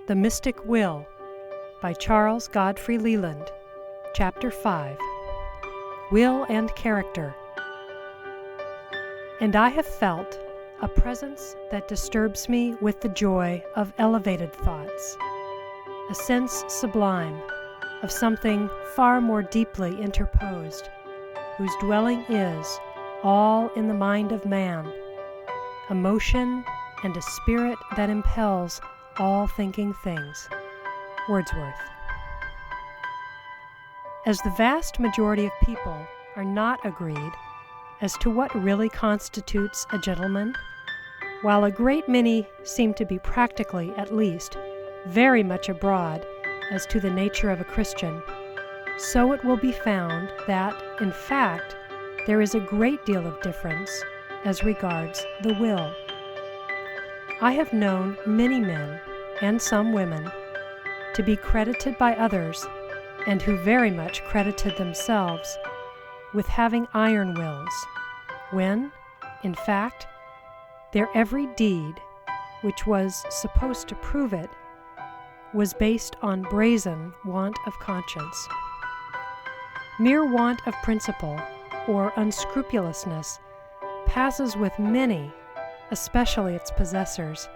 The Mystic Will by Godfrey Leland, Ch.5. Will and Character. And I have felt a presence that disturbs me with the joy of elevated thoughts, a sense sublime of something far more deeply interposed, whose dwelling is all in the mind of man, a motion and a spirit that impels all thinking things. Wordsworth. As the vast majority of people are not agreed as to what really constitutes a gentleman, while a great many seem to be practically, at least, very much abroad as to the nature of a Christian, so it will be found that, in fact, there is a great deal of difference as regards the will. I have known many men, and some women, to be credited by others, and who very much credited themselves, with having iron wills, when, in fact, their every deed, which was supposed to prove it, was based on brazen want of conscience. Mere want of principle, or unscrupulousness, passes with many, especially its possessors,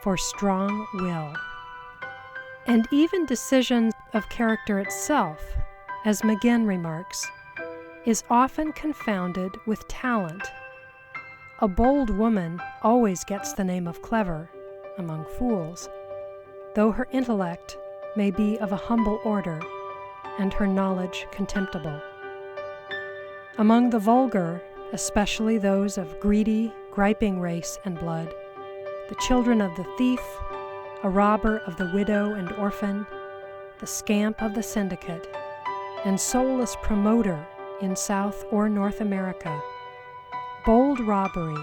for strong will. And even decision of character itself, as McGinn remarks, is often confounded with talent. A bold woman always gets the name of clever among fools, though her intellect may be of a humble order and her knowledge contemptible. Among the vulgar, especially those of greedy, griping race and blood, the children of the thief, a robber of the widow and orphan, the scamp of the syndicate, and soulless promoter in South or North America, bold robbery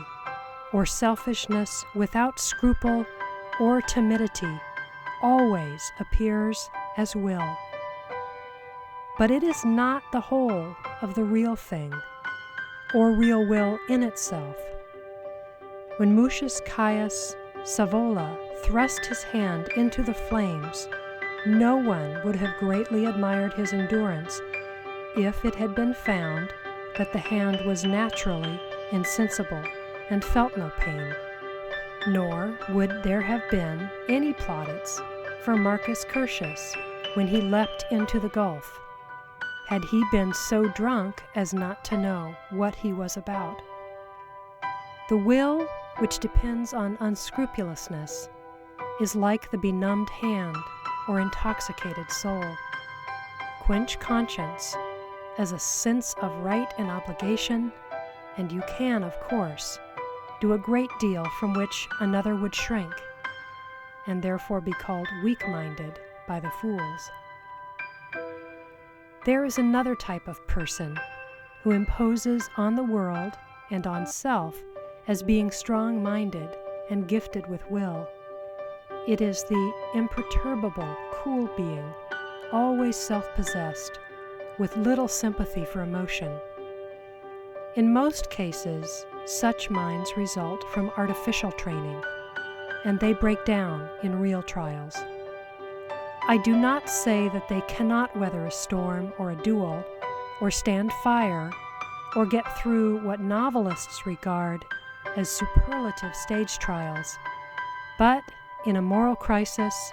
or selfishness without scruple or timidity always appears as will. But it is not the whole of the real thing, or real will in itself. When Mucius Caius Savola thrust his hand into the flames, no one would have greatly admired his endurance if it had been found that the hand was naturally insensible and felt no pain. Nor would there have been any plaudits for Marcus Curtius when he leapt into the gulf, had he been so drunk as not to know what he was about. The will which depends on unscrupulousness is like the benumbed hand or intoxicated soul. Quench conscience as a sense of right and obligation, and you can, of course, do a great deal from which another would shrink, and therefore be called weak-minded by the fools. There is another type of person who imposes on the world and on self as being strong-minded and gifted with will. It is the imperturbable, cool being, always self-possessed, with little sympathy for emotion. In most cases, such minds result from artificial training, and they break down in real trials. I do not say that they cannot weather a storm or a duel, or stand fire, or get through what novelists regard as superlative stage trials, but in a moral crisis,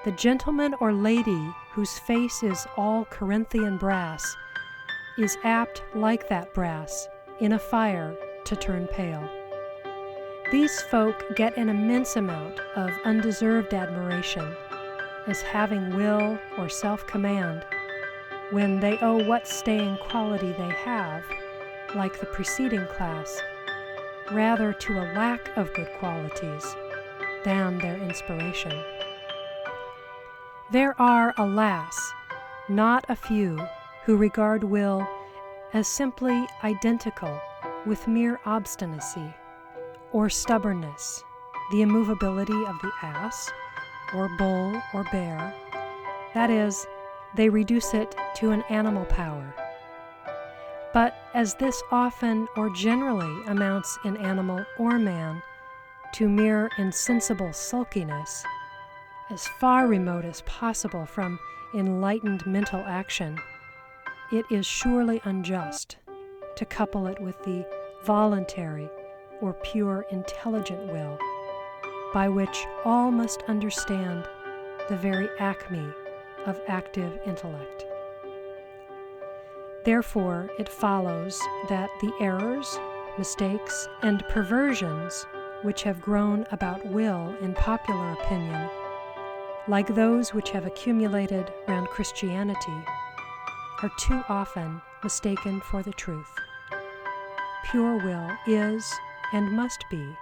the gentleman or lady whose face is all Corinthian brass is apt, like that brass, in a fire to turn pale. These folk get an immense amount of undeserved admiration as having will or self-command, when they owe what staying quality they have, like the preceding class, rather to a lack of good qualities than their inspiration. There are, alas, not a few who regard will as simply identical with mere obstinacy or stubbornness, the immovability of the ass, or bull, or bear. That is, they reduce it to an animal power. But as this often or generally amounts in animal or man to mere insensible sulkiness, as far remote as possible from enlightened mental action, it is surely unjust to couple it with the voluntary or pure intelligent will, by which all must understand the very acme of active intellect. Therefore, it follows that the errors, mistakes, and perversions which have grown about will in popular opinion, like those which have accumulated round Christianity, are too often mistaken for the truth. Pure will is and must be,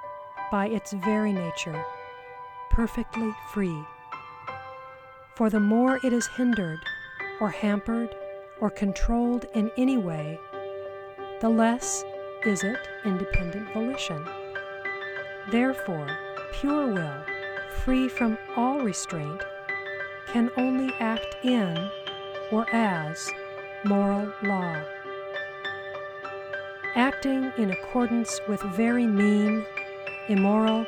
by its very nature, perfectly free. For the more it is hindered, or hampered, or controlled in any way, the less is it independent volition. Therefore, pure will, free from all restraint, can only act in or as moral law. Acting in accordance with very mean, immoral,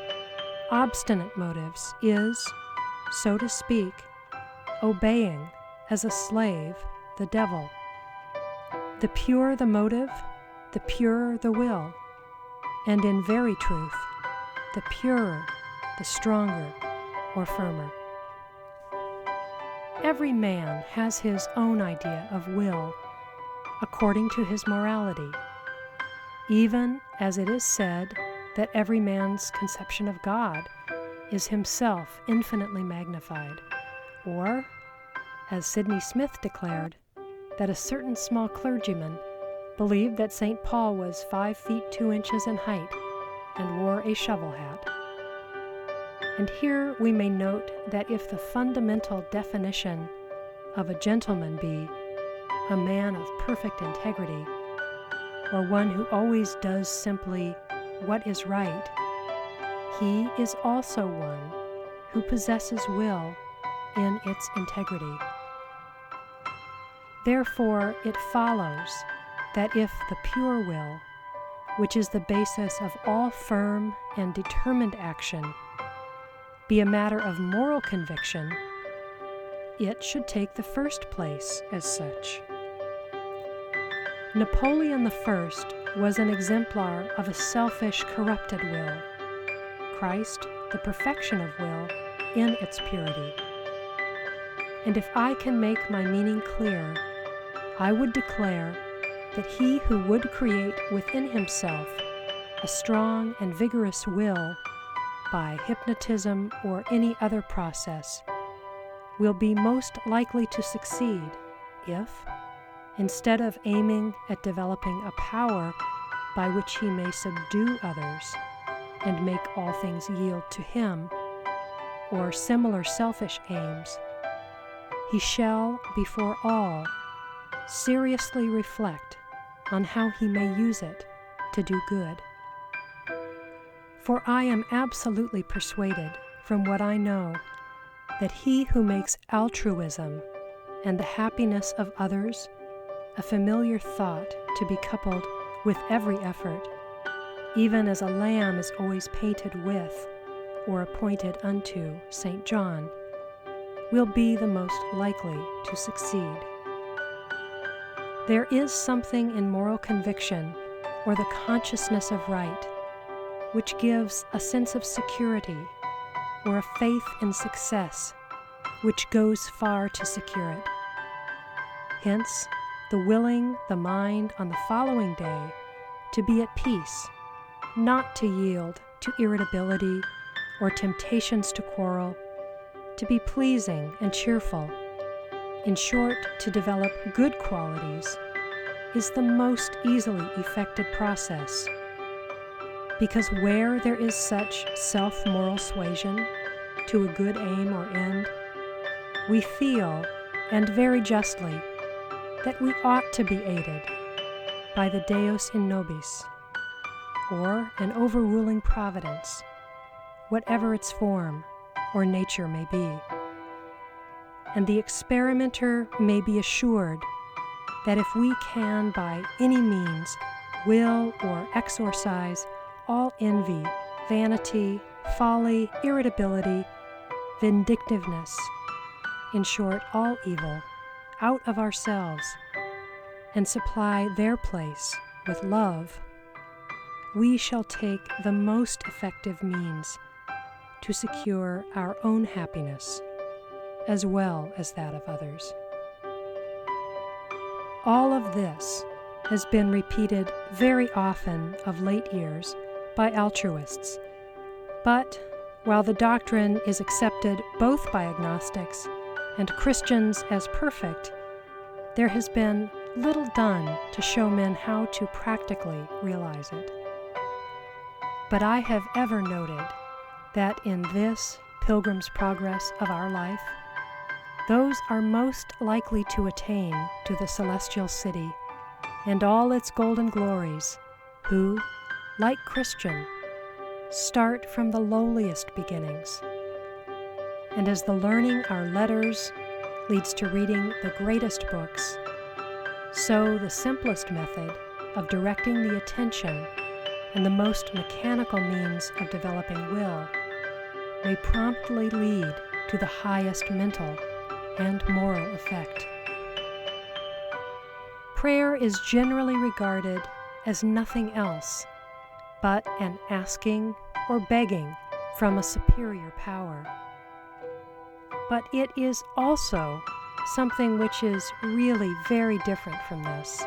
obstinate motives is, so to speak, obeying as a slave the devil. The purer the motive, the purer the will, and in very truth, the purer, the stronger, or firmer. Every man has his own idea of will according to his morality, even as it is said that every man's conception of God is himself infinitely magnified, or, as Sidney Smith declared, that a certain small clergyman believed that St. Paul was 5 feet 2 inches in height and wore a shovel hat. And here we may note that if the fundamental definition of a gentleman be a man of perfect integrity, or one who always does simply what is right, he is also one who possesses will in its integrity. Therefore, it follows that if the pure will, which is the basis of all firm and determined action, be a matter of moral conviction, it should take the first place as such. Napoleon I was an exemplar of a selfish, corrupted will, Christ the perfection of will in its purity. And if I can make my meaning clear, I would declare that he who would create within himself a strong and vigorous will by hypnotism or any other process will be most likely to succeed if, instead of aiming at developing a power by which he may subdue others and make all things yield to him, or similar selfish aims, he shall, before all, seriously reflect on how he may use it to do good. For I am absolutely persuaded, from what I know, that he who makes altruism and the happiness of others a familiar thought to be coupled with every effort, even as a lamb is always painted with or appointed unto St. John, will be the most likely to succeed. There is something in moral conviction or the consciousness of right which gives a sense of security or a faith in success which goes far to secure it. Hence, the willing the mind on the following day to be at peace, not to yield to irritability or temptations to quarrel, to be pleasing and cheerful, in short, to develop good qualities, is the most easily effected process. Because where there is such self-moral suasion to a good aim or end, we feel, and very justly, that we ought to be aided by the Deus in nobis, or an overruling providence, whatever its form or nature may be. And the experimenter may be assured that if we can by any means will or exorcise all envy, vanity, folly, irritability, vindictiveness, in short, all evil, out of ourselves, and supply their place with love, we shall take the most effective means to secure our own happiness as well as that of others. All of this has been repeated very often of late years by altruists, but while the doctrine is accepted both by agnostics and Christians as perfect, there has been little done to show men how to practically realize it. But I have ever noted that in this pilgrim's progress of our life, those are most likely to attain to the celestial city and all its golden glories, who, like Christian, start from the lowliest beginnings. And as the learning our letters leads to reading the greatest books, so the simplest method of directing the attention and the most mechanical means of developing will may promptly lead to the highest mental and moral effect. Prayer is generally regarded as nothing else but an asking or begging from a superior power. But it is also something which is really very different from this.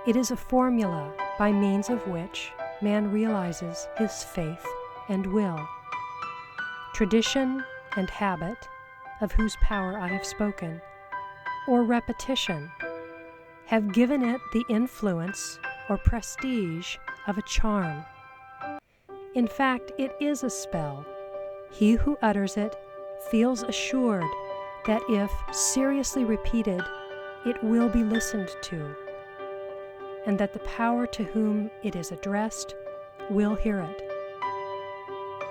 It is a formula by means of which man realizes his faith and will. Tradition and habit, of whose power I have spoken, or repetition, have given it the influence or prestige of a charm. In fact, it is a spell. He who utters it feels assured that if seriously repeated, it will be listened to, and that the power to whom it is addressed will hear it.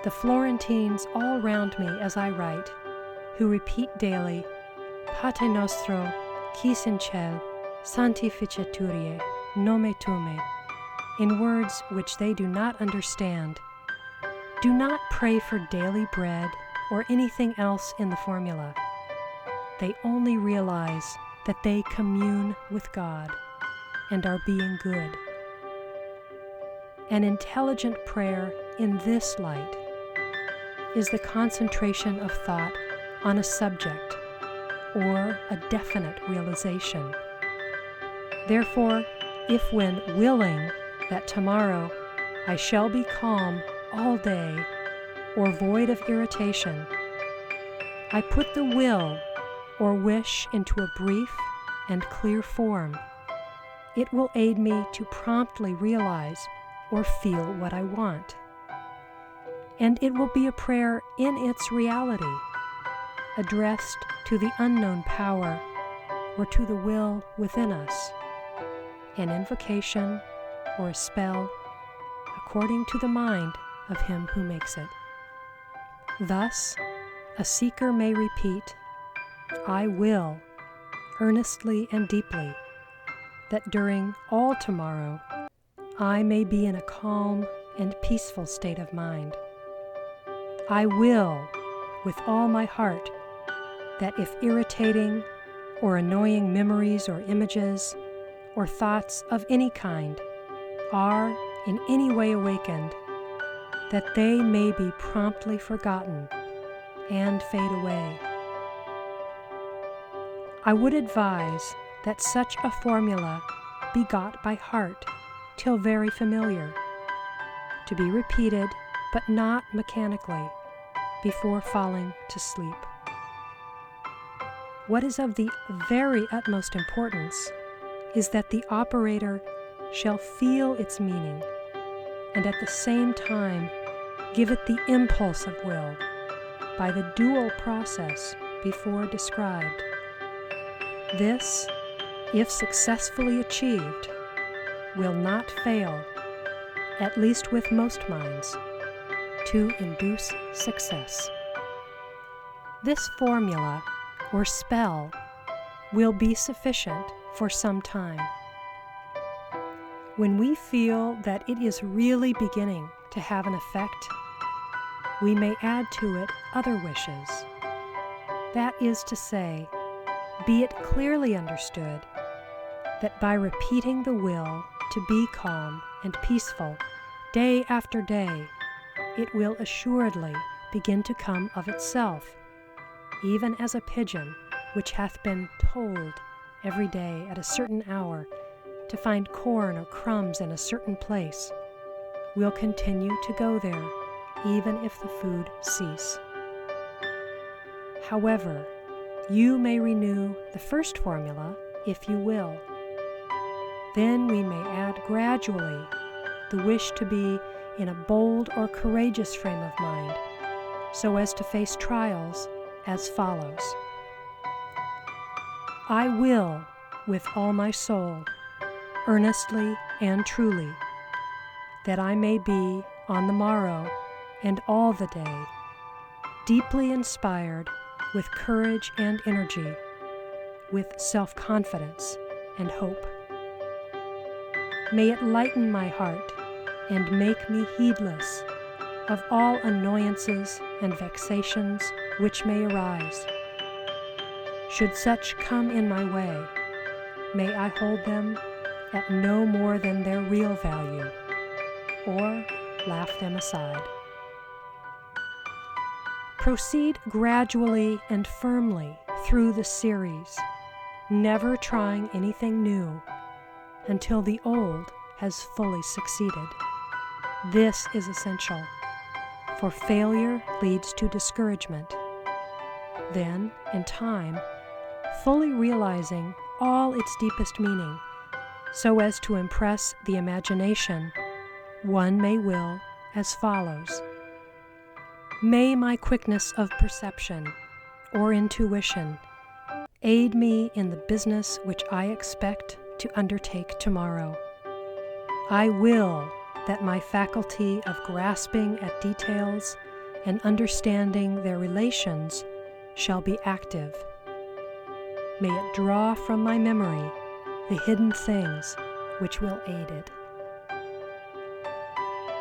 The Florentines all round me as I write, who repeat daily, Pater nostro, quis in ciel, sanctificaturie, nome tuum, in words which they do not understand, do not pray for daily bread or anything else in the formula. They only realize that they commune with God and are being good. An intelligent prayer in this light is the concentration of thought on a subject or a definite realization. Therefore, if when willing that tomorrow I shall be calm all day or void of irritation, I put the will or wish into a brief and clear form, it will aid me to promptly realize or feel what I want. And it will be a prayer in its reality, addressed to the unknown power or to the will within us, an invocation or a spell according to the mind of him who makes it. Thus, a seeker may repeat, I will, earnestly and deeply, that during all tomorrow I may be in a calm and peaceful state of mind. I will, with all my heart, that if irritating or annoying memories or images or thoughts of any kind are in any way awakened, that they may be promptly forgotten and fade away. I would advise that such a formula be got by heart till very familiar, to be repeated but not mechanically before falling to sleep. What is of the very utmost importance is that the operator shall feel its meaning and at the same time give it the impulse of will by the dual process before described. This, if successfully achieved, will not fail, at least with most minds, to induce success. This formula or spell will be sufficient for some time. When we feel that it is really beginning to have an effect, we may add to it other wishes. That is to say, be it clearly understood that by repeating the will to be calm and peaceful day after day, it will assuredly begin to come of itself, even as a pigeon which hath been told every day at a certain hour to find corn or crumbs in a certain place, will continue to go there, even if the food cease. However, you may renew the first formula if you will. Then we may add gradually the wish to be in a bold or courageous frame of mind, so as to face trials as follows. I will, with all my soul, earnestly and truly, that I may be on the morrow and all the day, deeply inspired with courage and energy, with self-confidence and hope. May it lighten my heart and make me heedless of all annoyances and vexations which may arise. Should such come in my way, may I hold them at no more than their real value, or laugh them aside. Proceed gradually and firmly through the series, never trying anything new until the old has fully succeeded. This is essential, for failure leads to discouragement. Then, in time, fully realizing all its deepest meaning, so as to impress the imagination, one may will as follows. May my quickness of perception or intuition aid me in the business which I expect to undertake tomorrow. I will that my faculty of grasping at details and understanding their relations shall be active. May it draw from my memory the hidden things which will aid it.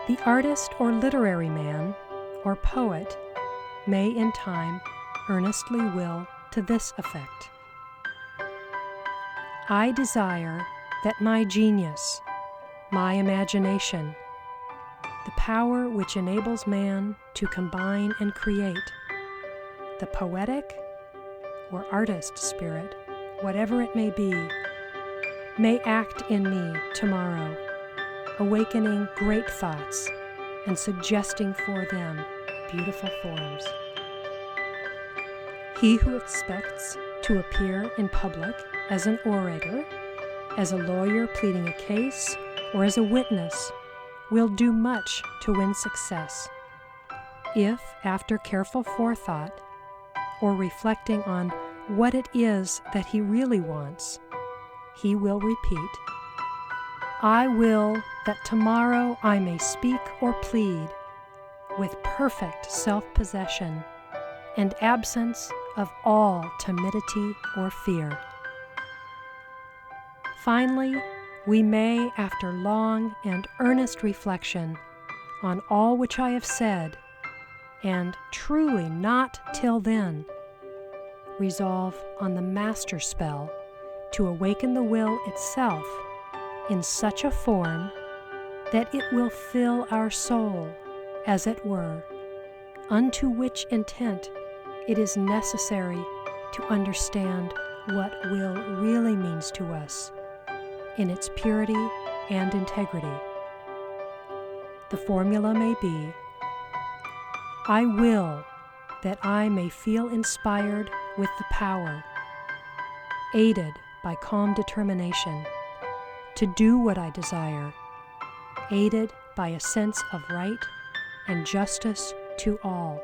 The artist or literary man or poet may in time earnestly will to this effect. I desire that my genius, my imagination, the power which enables man to combine and create, the poetic or artist spirit, whatever it may act in me tomorrow, awakening great thoughts and suggesting for them beautiful forms. He who expects to appear in public as an orator, as a lawyer pleading a case, or as a witness, will do much to win success, if, after careful forethought, or reflecting on what it is that he really wants, he will repeat, I will that tomorrow I may speak or plead with perfect self-possession and absence of all timidity or fear. Finally, we may, after long and earnest reflection on all which I have said, and truly not till then, resolve on the master spell to awaken the will itself in such a form that it will fill our soul, as it were, unto which intent it is necessary to understand what will really means to us in its purity and integrity. The formula may be, I will that I may feel inspired with the power, aided by calm determination, to do what I desire, aided by a sense of right and justice to all.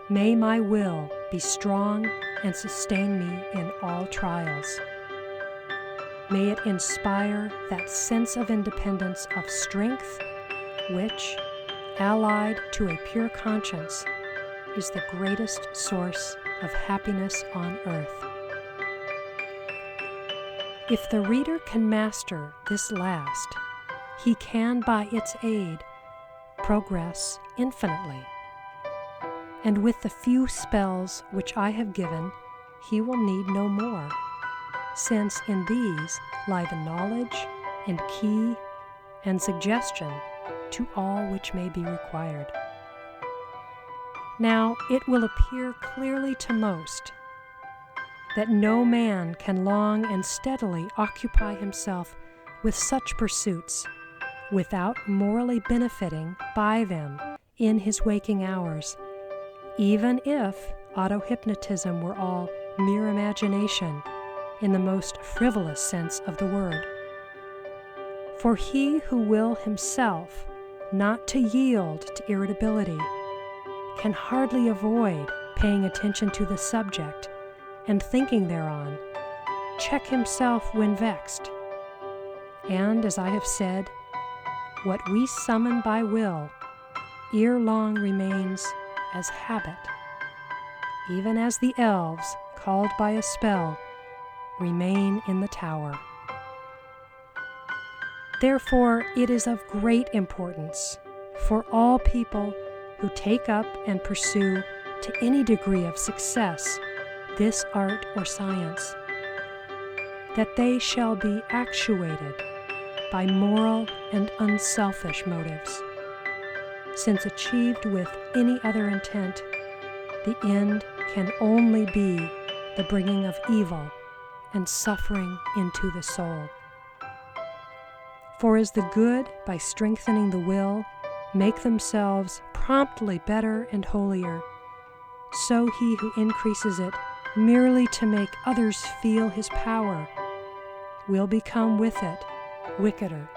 May my will be strong and sustain me in all trials. May it inspire that sense of independence of strength which, allied to a pure conscience, is the greatest source of happiness on earth. If the reader can master this last, he can by its aid progress infinitely. And with the few spells which I have given, he will need no more, since in these lie the knowledge and key and suggestion to all which may be required. Now it will appear clearly to most that no man can long and steadily occupy himself with such pursuits without morally benefiting by them in his waking hours, even if autohypnotism were all mere imagination in the most frivolous sense of the word. For he who will himself not to yield to irritability can hardly avoid paying attention to the subject and thinking thereon, check himself when vexed. And, as I have said, what we summon by will ere long remains as habit, even as the elves, called by a spell, remain in the tower. Therefore, it is of great importance for all people who take up and pursue to any degree of success this art or science, that they shall be actuated by moral and unselfish motives, since achieved with any other intent, the end can only be the bringing of evil and suffering into the soul. For as the good, by strengthening the will, make themselves promptly better and holier, so he who increases it merely to make others feel his power will become with it wickeder,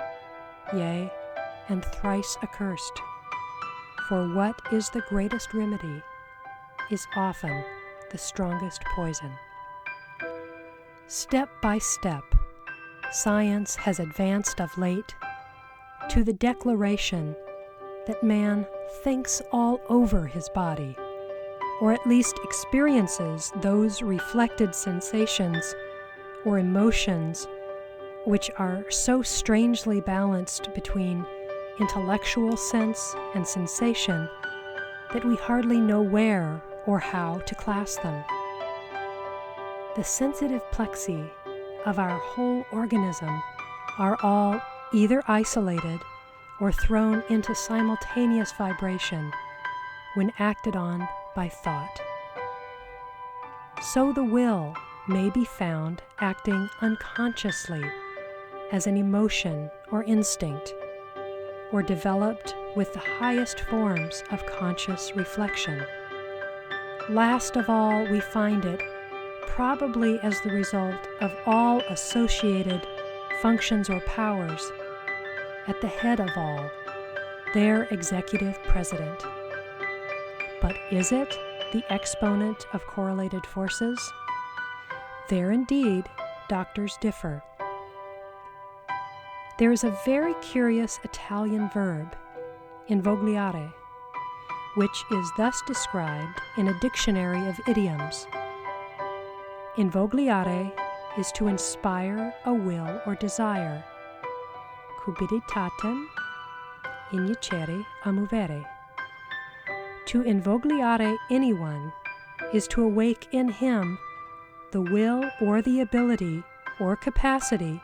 yea, and thrice accursed. For what is the greatest remedy is often the strongest poison. Step by step, science has advanced of late to the declaration that man thinks all over his body, or at least experiences those reflected sensations or emotions which are so strangely balanced between intellectual sense and sensation that we hardly know where or how to class them. The sensitive plexi of our whole organism are all either isolated or thrown into simultaneous vibration when acted on by thought. So the will may be found acting unconsciously as an emotion or instinct, or developed with the highest forms of conscious reflection. Last of all, we find it probably as the result of all associated functions or powers, at the head of all, their executive president. But is it the exponent of correlated forces? There indeed doctors differ. There is a very curious Italian verb, invogliare, which is thus described in a dictionary of idioms. Invogliare is to inspire a will or desire, cupiditatem injicere a movere. To invogliare anyone is to awake in him the will or the ability or capacity,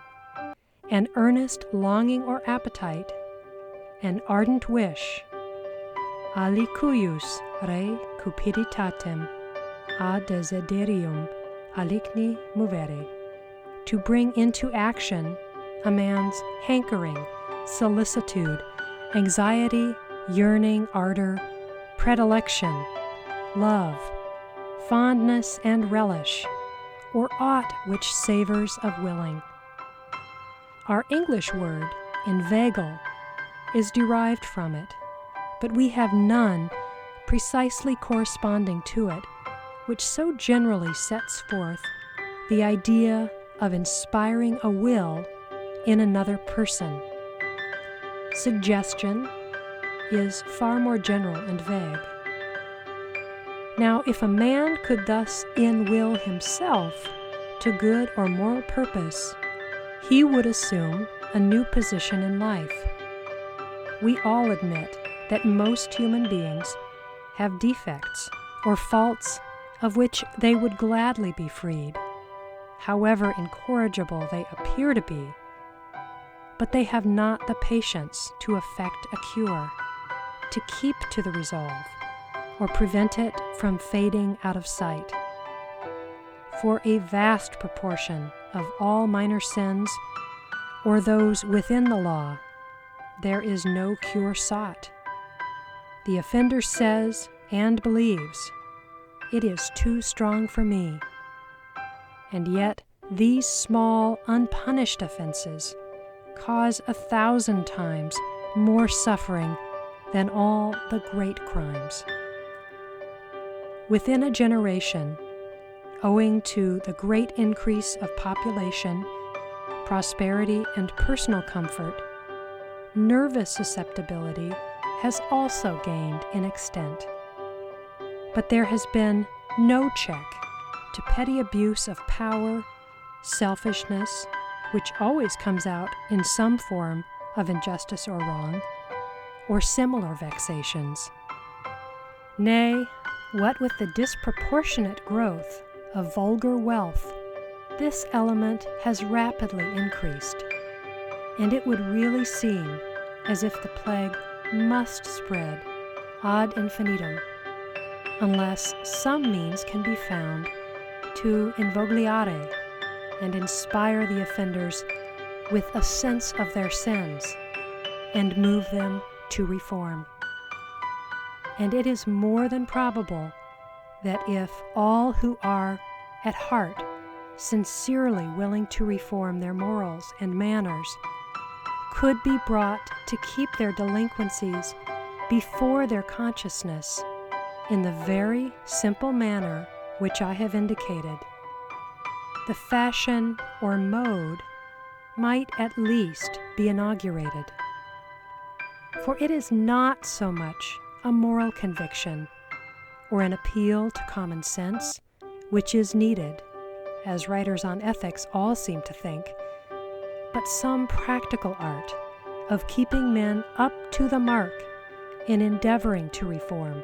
an earnest longing or appetite, an ardent wish, alicuius re cupiditatem a desiderium alicni movere, to bring into action a man's hankering, solicitude, anxiety, yearning, ardor, predilection, love, fondness, and relish, or aught which savors of willing. Our English word, inveigle, is derived from it, but we have none precisely corresponding to it, which so generally sets forth the idea of inspiring a will in another person. Suggestion is far more general and vague. Now, if a man could thus in-will himself to good or moral purpose, he would assume a new position in life. We all admit that most human beings have defects or faults of which they would gladly be freed, however incorrigible they appear to be, but they have not the patience to effect a cure, to keep to the resolve, or prevent it from fading out of sight. For a vast proportion of all minor sins, or those within the law, there is no cure sought. The offender says and believes, "It is too strong for me." And yet these small, unpunished offenses cause 1,000 times more suffering than all the great crimes. Within a generation, owing to the great increase of population, prosperity, and personal comfort, nervous susceptibility has also gained in extent. But there has been no check to petty abuse of power, selfishness, which always comes out in some form of injustice or wrong, or similar vexations. Nay, what with the disproportionate growth of vulgar wealth, this element has rapidly increased, and it would really seem as if the plague must spread ad infinitum, unless some means can be found to invogliare and inspire the offenders with a sense of their sins and move them to reform. And it is more than probable that if all who are at heart sincerely willing to reform their morals and manners could be brought to keep their delinquencies before their consciousness in the very simple manner which I have indicated, the fashion or mode might at least be inaugurated. For it is not so much a moral conviction or an appeal to common sense which is needed, as writers on ethics all seem to think, but some practical art of keeping men up to the mark in endeavoring to reform,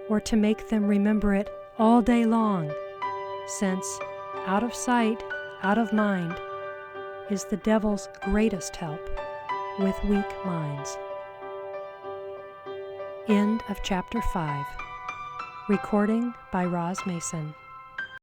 or to make them remember it all day long, since out of sight, out of mind, is the devil's greatest help with weak minds. End of Chapter 5. Recording by Roz Mason.